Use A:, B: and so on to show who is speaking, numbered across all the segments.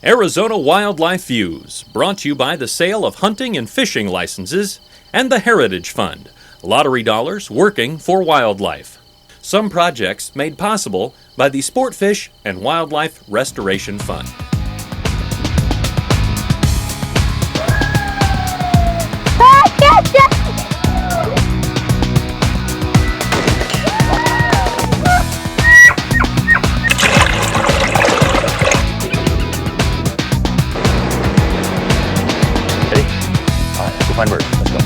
A: Arizona Wildlife Views, brought to you by the sale of hunting and fishing licenses and the Heritage Fund, lottery dollars working for wildlife. Some projects made possible by the Sportfish and Wildlife Restoration Fund.
B: Find birds. Let's go.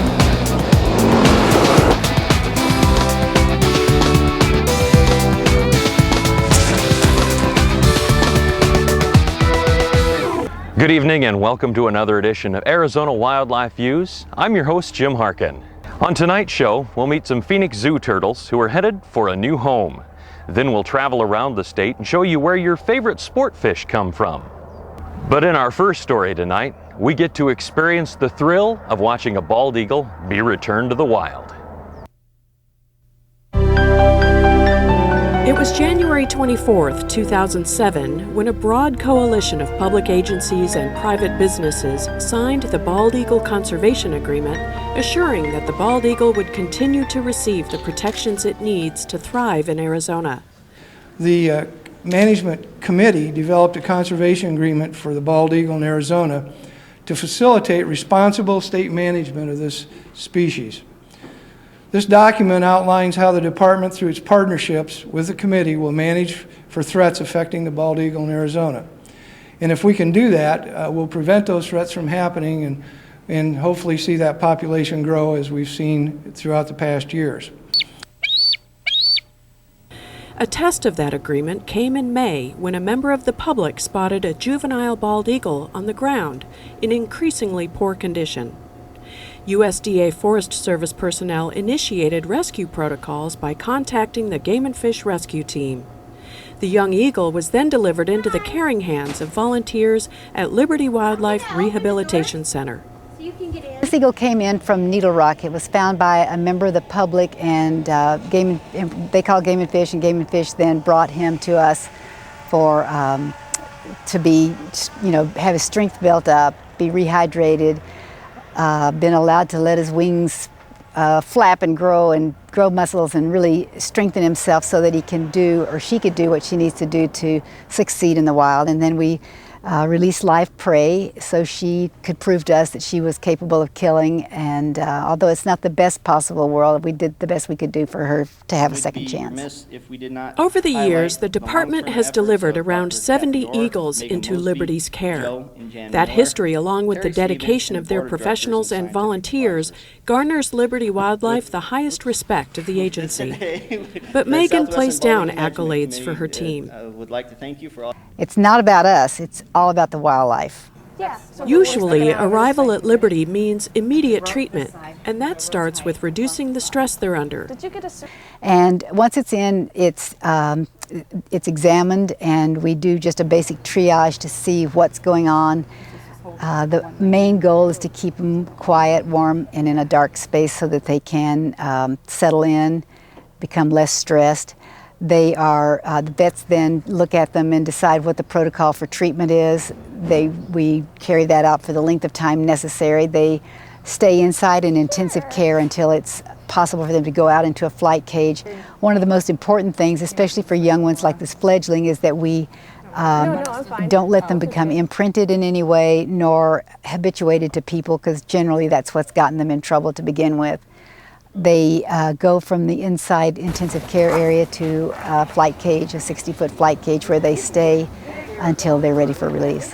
B: Good evening and welcome to another edition of Arizona Wildlife Views. I'm your host, Jim Harkin. On tonight's show, we'll meet some Phoenix Zoo turtles who are headed for a new home. Then we'll travel around the state and show you where your favorite sport fish come from. But in our first story tonight, we get to experience the thrill of watching a bald eagle be returned to the wild.
C: It was January 24th, 2007, when a broad coalition of public agencies and private businesses signed the Bald Eagle Conservation Agreement, assuring that the bald eagle would continue to receive the protections it needs to thrive in Arizona.
D: The Management Committee developed a conservation agreement for the bald eagle in Arizona to facilitate responsible state management of this species. This document outlines how the department, through its partnerships with the committee, will manage for threats affecting the bald eagle in Arizona. And if we can do that, we'll prevent those threats from happening and hopefully see that population grow as we've seen throughout the past years.
C: A test of that agreement came in May when a member of the public spotted a juvenile bald eagle on the ground in increasingly poor condition. USDA Forest Service personnel initiated rescue protocols by contacting the Game and Fish Rescue Team. The young eagle was then delivered into the caring hands of volunteers at Liberty Wildlife Rehabilitation Center.
E: This eagle came in from Needle Rock. It was found by a member of the public, and they called Game and Fish then brought him to us for to be, have his strength built up, be rehydrated, been allowed to let his wings flap and grow muscles and really strengthen himself so that he can do, or she could do, what she needs to do to succeed in the wild. And then we released live prey so she could prove to us that she was capable of killing, and although it's not the best possible world, we did the best we could do for her to have a second chance.
C: Over the years, the department has delivered around 70 eagles into Liberty's care. That history, along with the dedication of their professionals and volunteers, garners Liberty Wildlife the highest respect of the agency. But Megan placed down accolades for her team.
E: It's not about us, it's all about the wildlife.
C: Usually, arrival at Liberty means immediate treatment, and that starts with reducing the stress they're under.
E: And once it's in, it's examined, and we do just a basic triage to see what's going on. The main goal is to keep them quiet, warm, and in a dark space so that they can settle in, become less stressed. The vets then look at them and decide what the protocol for treatment is. We carry that out for the length of time necessary. They stay inside in intensive care until it's possible for them to go out into a flight cage. One of the most important things, especially for young ones like this fledgling, is that we don't let them become imprinted in any way nor habituated to people, because generally that's what's gotten them in trouble to begin with. They go from the inside intensive care area to a flight cage, a 60-foot flight cage, where they stay until they're ready for release.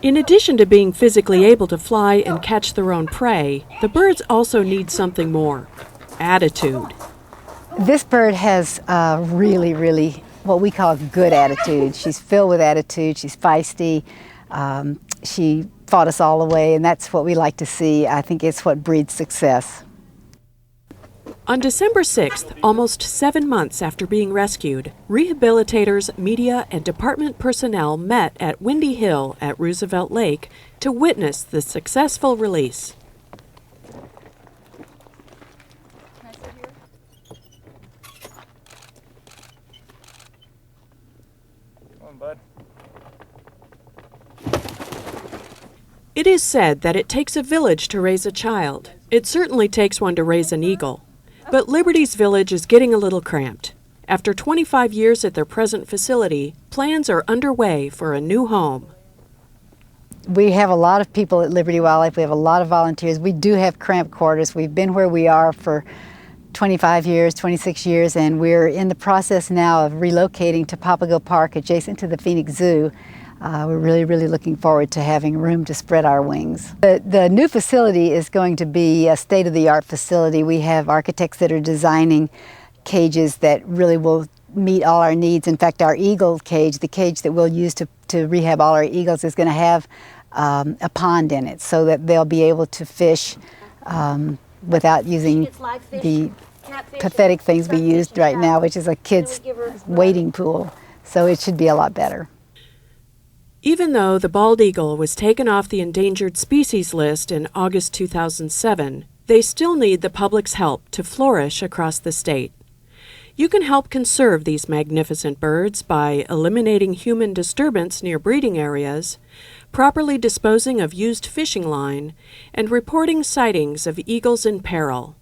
C: In addition to being physically able to fly and catch their own prey, the birds also need something more: attitude.
E: This bird has really what we call good attitude. She's filled with attitude, she's feisty, she fought us all the way, and that's what we like to see. I think it's what breeds success.
C: On December 6th, almost 7 months after being rescued, rehabilitators, media, and department personnel met at Windy Hill at Roosevelt Lake to witness the successful release.
F: Can I sit here?
D: Come on, bud.
C: It is said that it takes a village to raise a child. It certainly takes one to raise an eagle. But Liberty's village is getting a little cramped. After 25 years at their present facility, plans are underway for a new home.
E: We have a lot of people at Liberty Wildlife. We have a lot of volunteers. We do have cramped quarters. We've been where we are for 25 years, 26 years, and we're in the process now of relocating to Papago Park, adjacent to the Phoenix Zoo. We're really looking forward to having room to spread our wings. The new facility is going to be a state-of-the-art facility. We have architects that are designing cages that really will meet all our needs. In fact, our eagle cage, the cage that we'll use to rehab all our eagles, is going to have a pond in it so that they'll be able to fish without using the pathetic things we used right now, which is a kid's wading pool. So it should be a lot better.
C: Even though the bald eagle was taken off the endangered species list in August 2007, they still need the public's help to flourish across the state. You can help conserve these magnificent birds by eliminating human disturbance near breeding areas, properly disposing of used fishing line, and reporting sightings of eagles in peril.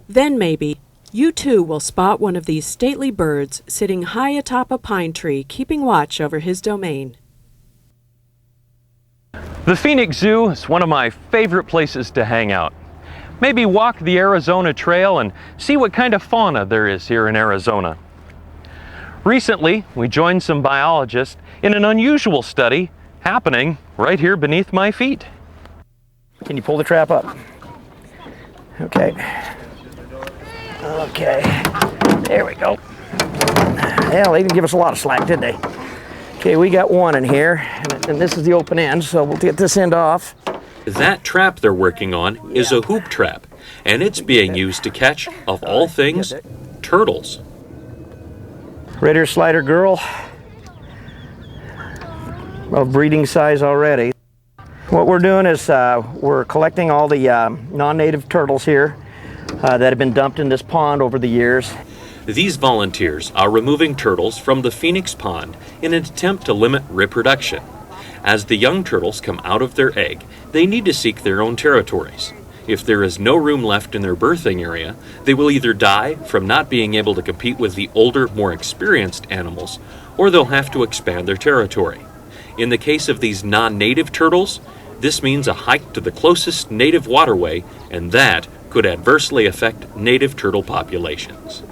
C: Then maybe you too will spot one of these stately birds sitting high atop a pine tree keeping watch over his domain.
B: The Phoenix Zoo is one of my favorite places to hang out. Maybe walk the Arizona Trail and see what kind of fauna there is here in Arizona. Recently, we joined some biologists in an unusual study happening right here beneath my feet.
G: Can you pull the trap up? Okay. Okay. There we go. Yeah, they didn't give us a lot of slack, did they? Okay, we got one in here, and this is the open end, so we'll get this end off.
A: That trap they're working on is a hoop trap, and it's being used to catch, of all things, turtles.
G: Red-ear slider girl, of breeding size already. What we're doing is we're collecting all the non-native turtles here that have been dumped in this pond over the years.
A: These volunteers are removing turtles from the Phoenix Pond in an attempt to limit reproduction. As the young turtles come out of their egg, they need to seek their own territories. If there is no room left in their birthing area, they will either die from not being able to compete with the older, more experienced animals, or they'll have to expand their territory. In the case of these non-native turtles, this means a hike to the closest native waterway, and that could adversely affect native turtle populations.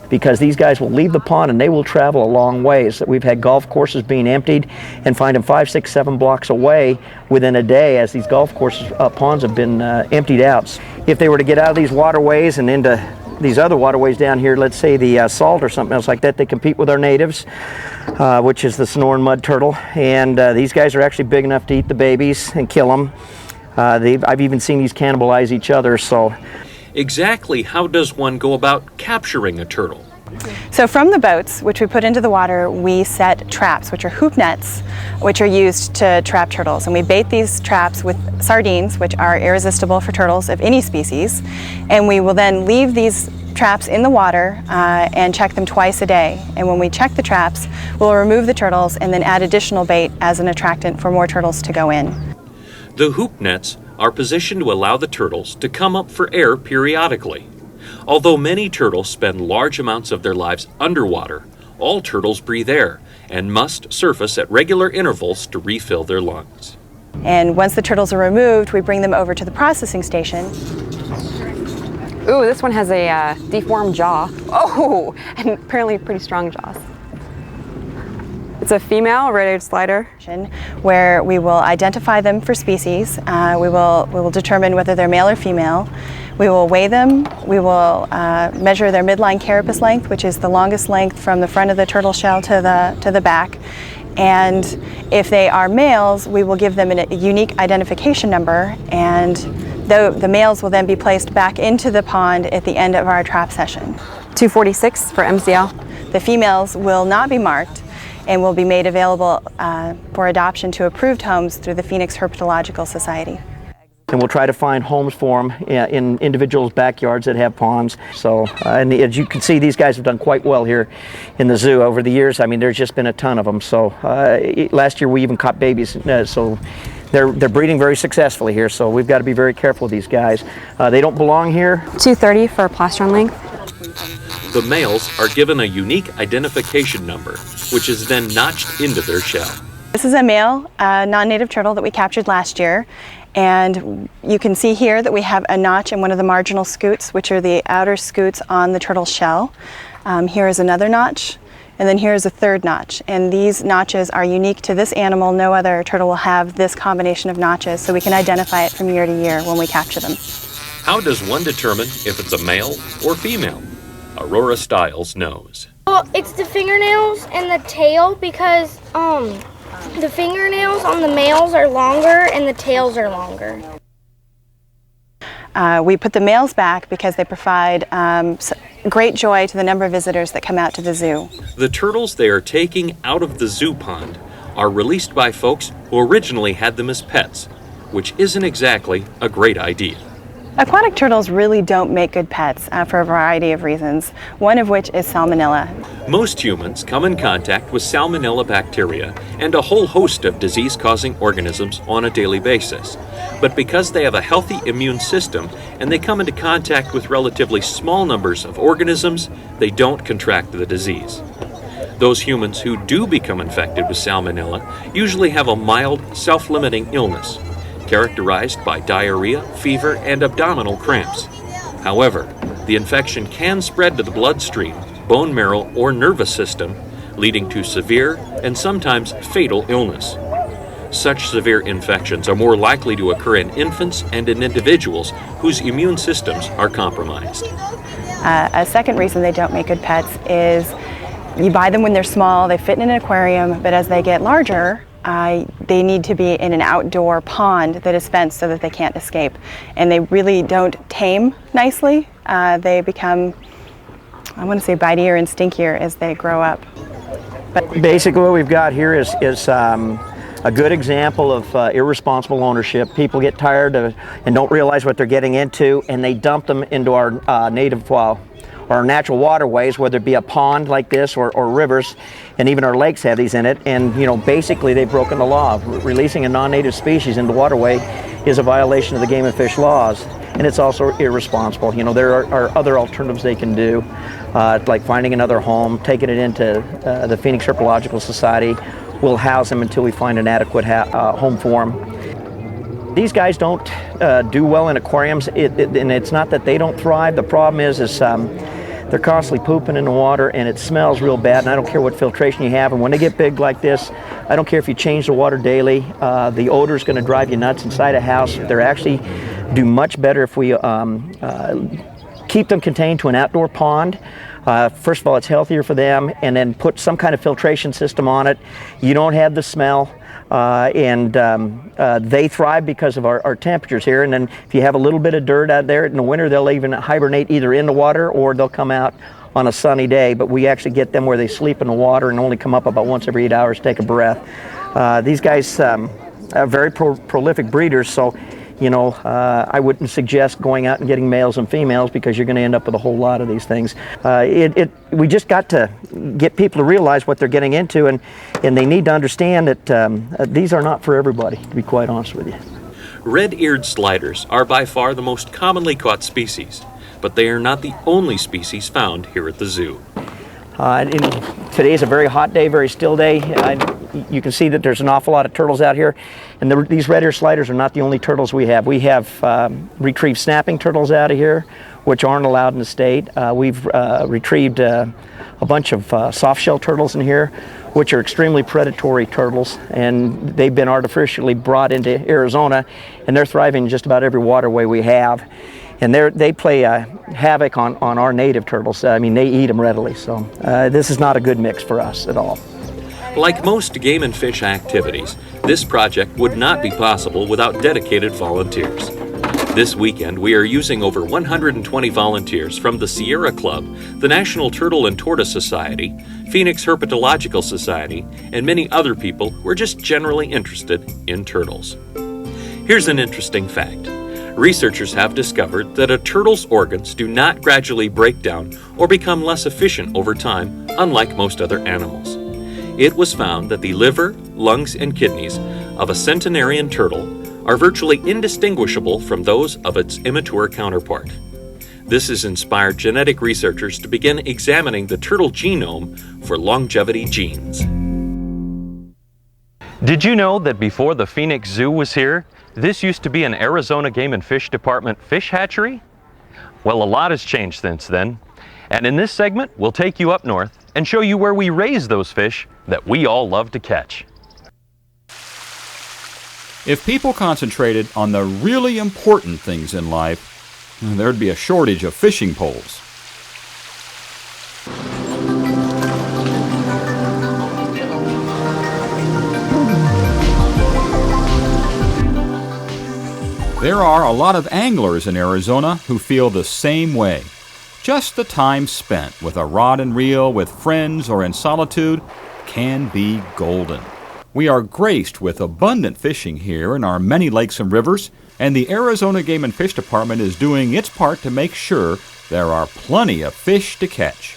G: Because these guys will leave the pond and they will travel a long ways. We've had golf courses being emptied and find them 5, 6, 7 blocks away within a day as these golf courses, ponds have been emptied out. If they were to get out of these waterways and into these other waterways down here, let's say the salt or something else like that, they compete with our natives, which is the Sonoran mud turtle. And these guys are actually big enough to eat the babies and kill them. I've even seen these cannibalize each other. So.
A: Exactly how does one go about capturing a turtle?
F: So from the boats, which we put into the water, we set traps, which are hoop nets, which are used to trap turtles. And we bait these traps with sardines, which are irresistible for turtles of any species. And we will then leave these traps in the water and check them twice a day. And when we check the traps, we'll remove the turtles and then add additional bait as an attractant for more turtles to go in.
A: The hoop nets are positioned to allow the turtles to come up for air periodically. Although many turtles spend large amounts of their lives underwater, all turtles breathe air and must surface at regular intervals to refill their lungs.
F: And once the turtles are removed, we bring them over to the processing station.
H: Ooh, this one has a deformed jaw. Oh, and apparently pretty strong jaws. It's a female red-eared slider.
F: Where we will identify them for species. We will determine whether they're male or female. We will weigh them. We will measure their midline carapace length, which is the longest length from the front of the turtle shell to the back. And if they are males, we will give them a unique identification number, and the males will then be placed back into the pond at the end of our trap session.
H: 246 for MCL.
F: The females will not be marked and will be made available for adoption to approved homes through the Phoenix Herpetological Society.
G: And we'll try to find homes for them in individuals' backyards that have ponds. So, and as you can see, these guys have done quite well here in the zoo over the years. I mean, there's just been a ton of them. So last year we even caught babies. So they're breeding very successfully here, so we've got to be very careful with these guys. They don't belong here.
H: 230 for plastron length.
A: The males are given a unique identification number, which is then notched into their shell.
F: This is a male non-native turtle that we captured last year, and you can see here that we have a notch in one of the marginal scutes, which are the outer scutes on the turtle shell. Here is another notch, and then here is a third notch, and these notches are unique to this animal. No other turtle will have this combination of notches, so we can identify it from year to year when we capture them.
A: How does one determine if it's a male or female? Aurora Stiles knows.
I: Well, it's the fingernails and the tail, because the fingernails on the males are longer and the tails are longer.
F: We put the males back because they provide great joy to the number of visitors that come out to the zoo.
A: The turtles they are taking out of the zoo pond are released by folks who originally had them as pets, which isn't exactly a great idea.
F: Aquatic turtles really don't make good pets for a variety of reasons, one of which is salmonella.
A: Most humans come in contact with salmonella bacteria and a whole host of disease-causing organisms on a daily basis. But because they have a healthy immune system and they come into contact with relatively small numbers of organisms, they don't contract the disease. Those humans who do become infected with salmonella usually have a mild, self-limiting illness, characterized by diarrhea, fever, and abdominal cramps. However, the infection can spread to the bloodstream, bone marrow, or nervous system, leading to severe and sometimes fatal illness. Such severe infections are more likely to occur in infants and in individuals whose immune systems are compromised.
F: A second reason they don't make good pets is you buy them when they're small, they fit in an aquarium, but as they get larger, they need to be in an outdoor pond that is fenced so that they can't escape. And they really don't tame nicely. They become, I want to say, bitier and stinkier as they grow up. But
G: basically what we've got here is a good example of irresponsible ownership. People get tired of and don't realize what they're getting into, and they dump them into our native or natural waterways, whether it be a pond like this or rivers, and even our lakes have these in it. And basically they've broken the law. Releasing a non-native species into the waterway is a violation of the game and fish laws, and it's also irresponsible. There are other alternatives they can do, like finding another home, taking it into the Phoenix Herpetological Society. We'll house them until we find an adequate home for them. These guys don't do well in aquariums, and it's not that they don't thrive. The problem is they're constantly pooping in the water, and it smells real bad, and I don't care what filtration you have. And when they get big like this, I don't care if you change the water daily. The odor is going to drive you nuts inside a house. They're actually do much better if we keep them contained to an outdoor pond. First of all, it's healthier for them, and then put some kind of filtration system on it. You don't have the smell, and they thrive because of our temperatures here. And then if you have a little bit of dirt out there in the winter, they'll even hibernate either in the water or they'll come out on a sunny day. But we actually get them where they sleep in the water and only come up about once every 8 hours to take a breath. These guys are very prolific breeders, so I wouldn't suggest going out and getting males and females, because you're going to end up with a whole lot of these things. We just got to get people to realize what they're getting into, and they need to understand that these are not for everybody, to be quite honest with you.
A: Red-eared sliders are by far the most commonly caught species, but they are not the only species found here at the zoo.
G: Today is a very hot day, very still day. You can see that there's an awful lot of turtles out here, and these red-eared sliders are not the only turtles we have. We have retrieved snapping turtles out of here, which aren't allowed in the state. We've retrieved a bunch of soft-shell turtles in here, which are extremely predatory turtles, and they've been artificially brought into Arizona, and they're thriving in just about every waterway we have. And they play havoc on our native turtles. I mean, they eat them readily, so this is not a good mix for us at all.
A: Like most game and fish activities, this project would not be possible without dedicated volunteers. This weekend, we are using over 120 volunteers from the Sierra Club, the National Turtle and Tortoise Society, Phoenix Herpetological Society, and many other people who are just generally interested in turtles. Here's an interesting fact. Researchers have discovered that a turtle's organs do not gradually break down or become less efficient over time, unlike most other animals. It was found that the liver, lungs, and kidneys of a centenarian turtle are virtually indistinguishable from those of its immature counterpart. This has inspired genetic researchers to begin examining the turtle genome for longevity genes.
B: Did you know that before the Phoenix Zoo was here, this used to be an Arizona Game and Fish Department fish hatchery? Well, a lot has changed since then. And in this segment, we'll take you up north and show you where we raise those fish that we all love to catch.
J: If people concentrated on the really important things in life, there'd be a shortage of fishing poles. There are a lot of anglers in Arizona who feel the same way. Just the time spent with a rod and reel with friends or in solitude can be golden. We are graced with abundant fishing here in our many lakes and rivers, and the Arizona Game and Fish Department is doing its part to make sure there are plenty of fish to catch.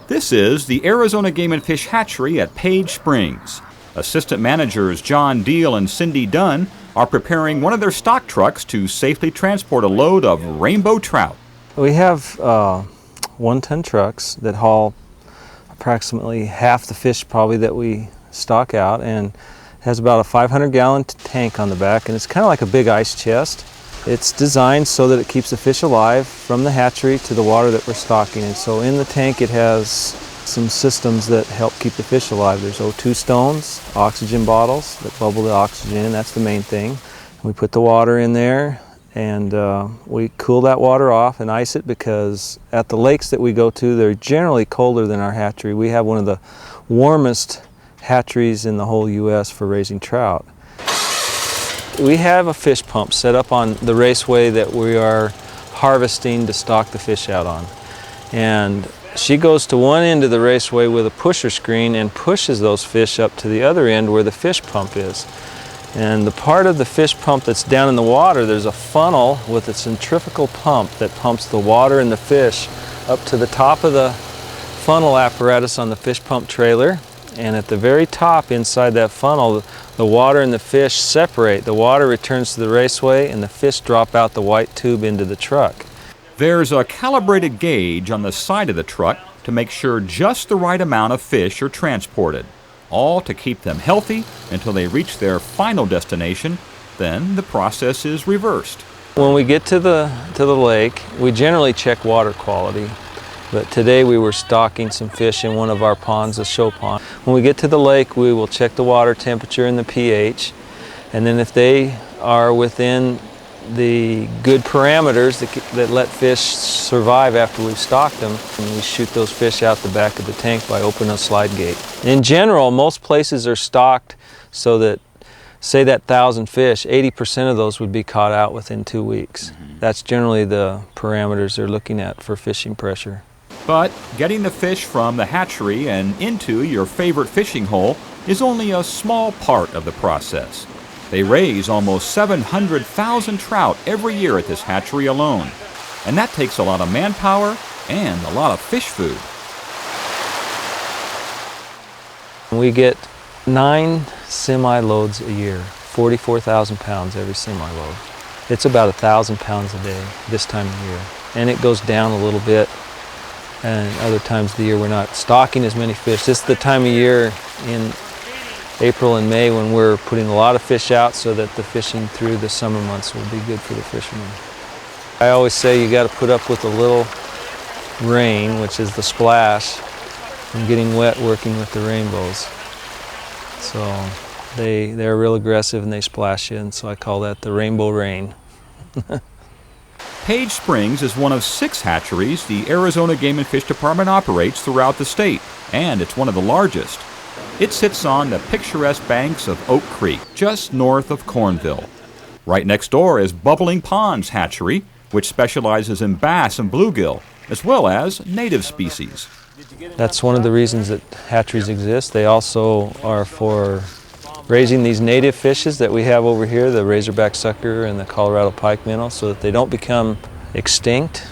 J: This is the Arizona Game and Fish Hatchery at Page Springs. Assistant managers John Diehl and Cindy Dunn are preparing one of their stock trucks to safely transport a load of rainbow trout.
K: We have 1-ton trucks that haul approximately half the fish probably that we stock out, and has about a 500-gallon tank on the back, and it's kind of like a big ice chest. It's designed so that it keeps the fish alive from the hatchery to the water that we're stocking. And so in the tank it has some systems that help keep the fish alive. There's O2 stones, oxygen bottles that bubble the oxygen in, that's the main thing. We put the water in there and we cool that water off and ice it, because at the lakes that we go to, they're generally colder than our hatchery. We have one of the warmest hatcheries in the whole U.S. for raising trout. We have a fish pump set up on the raceway that we are harvesting to stock the fish out on. And she goes to one end of the raceway with a pusher screen and pushes those fish up to the other end where the fish pump is. And the part of the fish pump that's down in the water, there's a funnel with a centrifugal pump that pumps the water and the fish up to the top of the funnel apparatus on the fish pump trailer. And at the very top inside that funnel, the water and the fish separate. The water returns to the raceway and the fish drop out the white tube into the truck.
J: There's a calibrated gauge on the side of the truck to make sure just the right amount of fish are transported, all to keep them healthy until they reach their final destination. Then the process is reversed.
K: When we get to the lake, we generally check water quality. But today we were stocking some fish in one of our ponds, a show pond. When we get to the lake, we will check the water temperature and the pH. And then if they are within the good parameters that let fish survive after we've stocked them, and we shoot those fish out the back of the tank by opening a slide gate. In general, most places are stocked so that, say that 1,000 fish, 80% of those would be caught out within 2 weeks. That's generally the parameters they're looking at for fishing pressure.
J: But getting the fish from the hatchery and into your favorite fishing hole is only a small part of the process. They raise almost 700,000 trout every year at this hatchery alone. And that takes a lot of manpower and a lot of fish food.
K: We get 9 semi-loads a year, 44,000 pounds every semi-load. It's about 1,000 pounds a day this time of year. And it goes down a little bit. And other times of the year we're not stocking as many fish. This is the time of year in April and May when we're putting a lot of fish out so that the fishing through the summer months will be good for the fishermen. I always say you got to put up with a little rain, which is the splash, and getting wet working with the rainbows. So they're real aggressive and they splash you, and so I call that the rainbow rain.
J: Page Springs is one of 6 hatcheries the Arizona Game and Fish Department operates throughout the state, and it's one of the largest. It sits on the picturesque banks of Oak Creek, just north of Cornville. Right next door is Bubbling Ponds Hatchery, which specializes in bass and bluegill, as well as native species.
K: That's one of the reasons that hatcheries exist. They also are for raising these native fishes that we have over here, the razorback sucker and the Colorado pike minnow, so that they don't become extinct,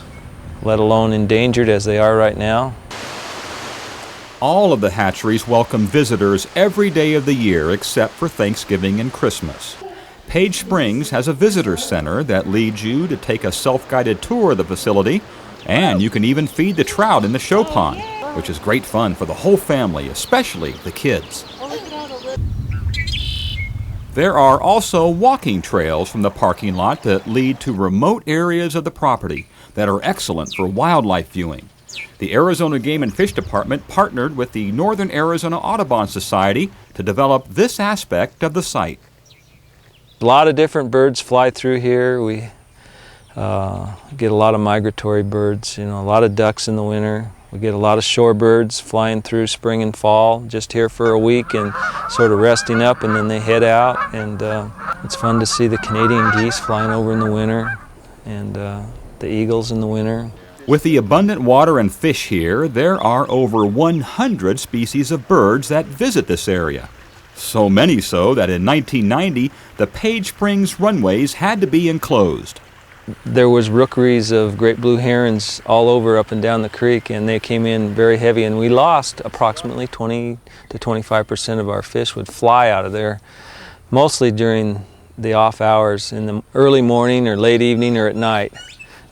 K: let alone endangered as they are right now.
J: All of the hatcheries welcome visitors every day of the year except for Thanksgiving and Christmas. Page Springs has a visitor center that leads you to take a self-guided tour of the facility, and you can even feed the trout in the show pond, which is great fun for the whole family, especially the kids. There are also walking trails from the parking lot that lead to remote areas of the property that are excellent for wildlife viewing. The Arizona Game and Fish Department partnered with the Northern Arizona Audubon Society to develop this aspect of the site.
K: A lot of different birds fly through here. We get a lot of migratory birds, a lot of ducks in the winter. We get a lot of shorebirds flying through spring and fall, just here for a week and sort of resting up, and then they head out. And it's fun to see the Canadian geese flying over in the winter, and the eagles in the winter.
J: With the abundant water and fish here, there are over 100 species of birds that visit this area. So many so that in 1990, the Page Springs runways had to be enclosed.
K: There was rookeries of great blue herons all over up and down the creek, and they came in very heavy, and we lost approximately 20 to 25% of our fish would fly out of there, mostly during the off hours in the early morning or late evening or at night.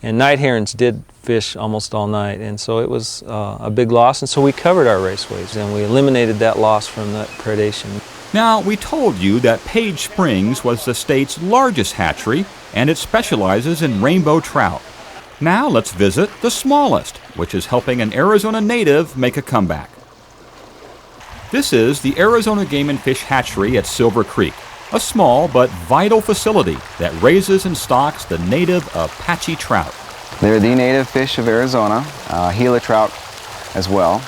K: And night herons did fish almost all night, and so it was a big loss, and so we covered our raceways and we eliminated that loss from that predation.
J: Now, we told you that Page Springs was the state's largest hatchery, and it specializes in rainbow trout. Now let's visit the smallest, which is helping an Arizona native make a comeback. This is the Arizona Game and Fish Hatchery at Silver Creek, a small but vital facility that raises and stocks the native Apache trout.
L: They're the native fish of Arizona, Gila trout as well,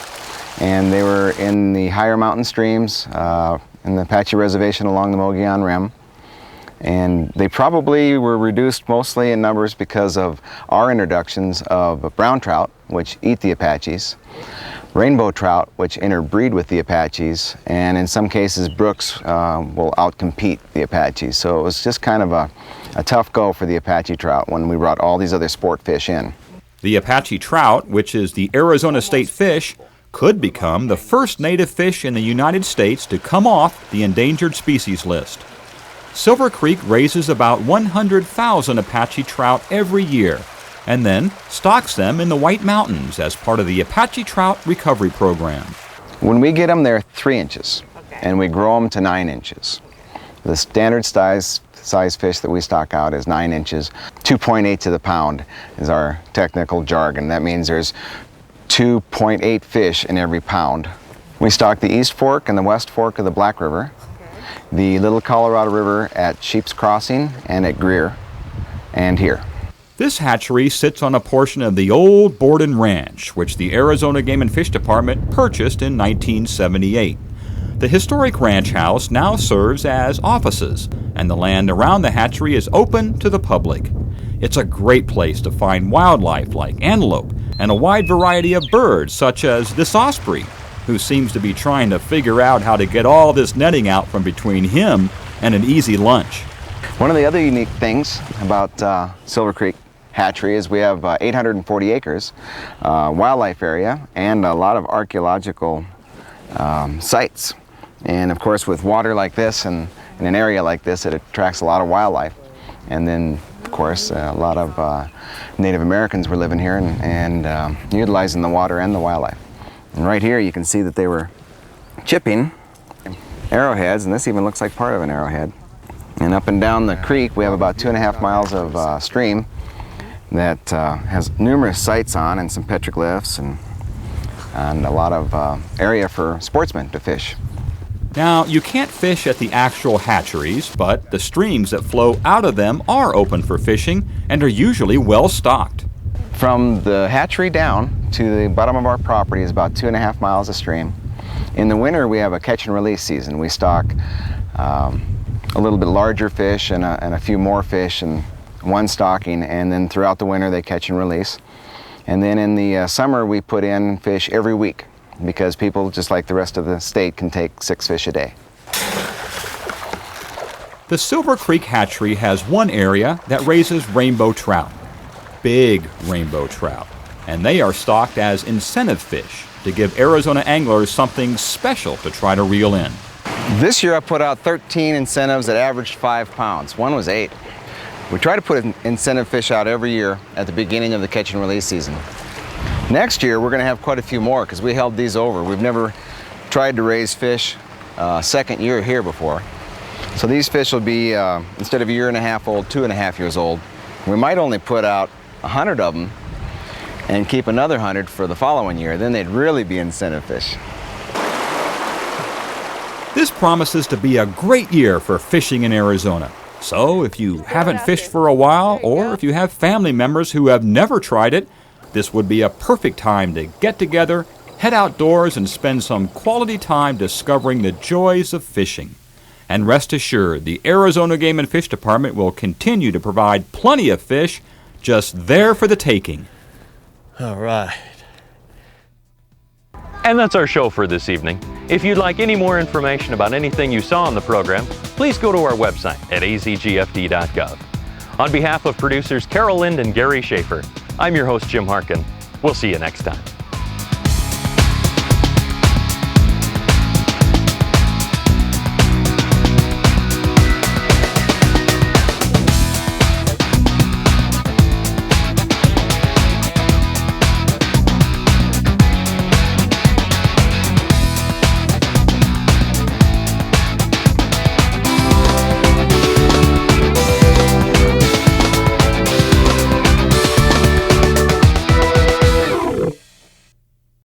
L: and they were in the higher mountain streams in the Apache Reservation along the Mogollon Rim. And they probably were reduced mostly in numbers because of our introductions of brown trout, which eat the Apaches, rainbow trout, which interbreed with the Apaches, and in some cases brooks will outcompete the Apaches. So it was just kind of a tough go for the Apache trout when we brought all these other sport fish in.
J: The Apache trout, which is the Arizona state fish, could become the first native fish in the United States to come off the endangered species list. Silver Creek raises about 100,000 Apache trout every year and then stocks them in the White Mountains as part of the Apache Trout Recovery Program.
L: When we get them, they're 3 inches, and we grow them to 9 inches. The standard size fish that we stock out is 9 inches. 2.8 to the pound is our technical jargon. That means there's 2.8 fish in every pound. We stock the East Fork and the West Fork of the Black River, the Little Colorado River at Sheep's Crossing and at Greer, and here.
J: This hatchery sits on a portion of the old Borden Ranch, which the Arizona Game and Fish Department purchased in 1978. The historic ranch house now serves as offices, and the land around the hatchery is open to the public. It's a great place to find wildlife like antelope and a wide variety of birds such as this osprey, who seems to be trying to figure out how to get all this netting out from between him and an easy lunch.
L: One of the other unique things about Silver Creek Hatchery is we have 840 acres wildlife area and a lot of archaeological sites. And of course, with water like this and in an area like this, it attracts a lot of wildlife. And then, of course, a lot of Native Americans were living here and utilizing the water and the wildlife. And right here you can see that they were chipping arrowheads, and this even looks like part of an arrowhead. And up and down the creek we have about 2.5 miles of stream that has numerous sites on and some petroglyphs and a lot of area for sportsmen to fish.
J: Now, you can't fish at the actual hatcheries, but the streams that flow out of them are open for fishing and are usually well stocked.
L: From the hatchery down to the bottom of our property is about 2.5 miles of stream. In the winter we have a catch and release season. We stock a little bit larger fish and a few more fish in one stocking, and then throughout the winter they catch and release. And then in the summer we put in fish every week because people, just like the rest of the state, can take 6 fish a day.
J: The Silver Creek Hatchery has one area that raises rainbow trout. Big rainbow trout. and they are stocked as incentive fish to give Arizona anglers something special to try to reel in.
L: This year I put out 13 incentives that averaged 5 pounds. One was 8. We try to put incentive fish out every year at the beginning of the catch and release season. Next year we're going to have quite a few more because we held these over. We've never tried to raise fish second year here before. So these fish will be, instead of a year and a half old, 2.5 years old. We might only put out 100 of them and keep another 100 for the following year. Then they'd really be incentive fish.
J: This promises to be a great year for fishing in Arizona. So if you haven't fished for a while, or if you have family members who have never tried it, this would be a perfect time to get together, head outdoors, and spend some quality time discovering the joys of fishing. And rest assured, the Arizona Game and Fish Department will continue to provide plenty of fish just there for the taking.
M: All right.
B: And that's our show for this evening. If you'd like any more information about anything you saw on the program, please go to our website at azgfd.gov. On behalf of producers Carol Lind and Gary Schaefer, I'm your host, Jim Harkin. We'll see you next time.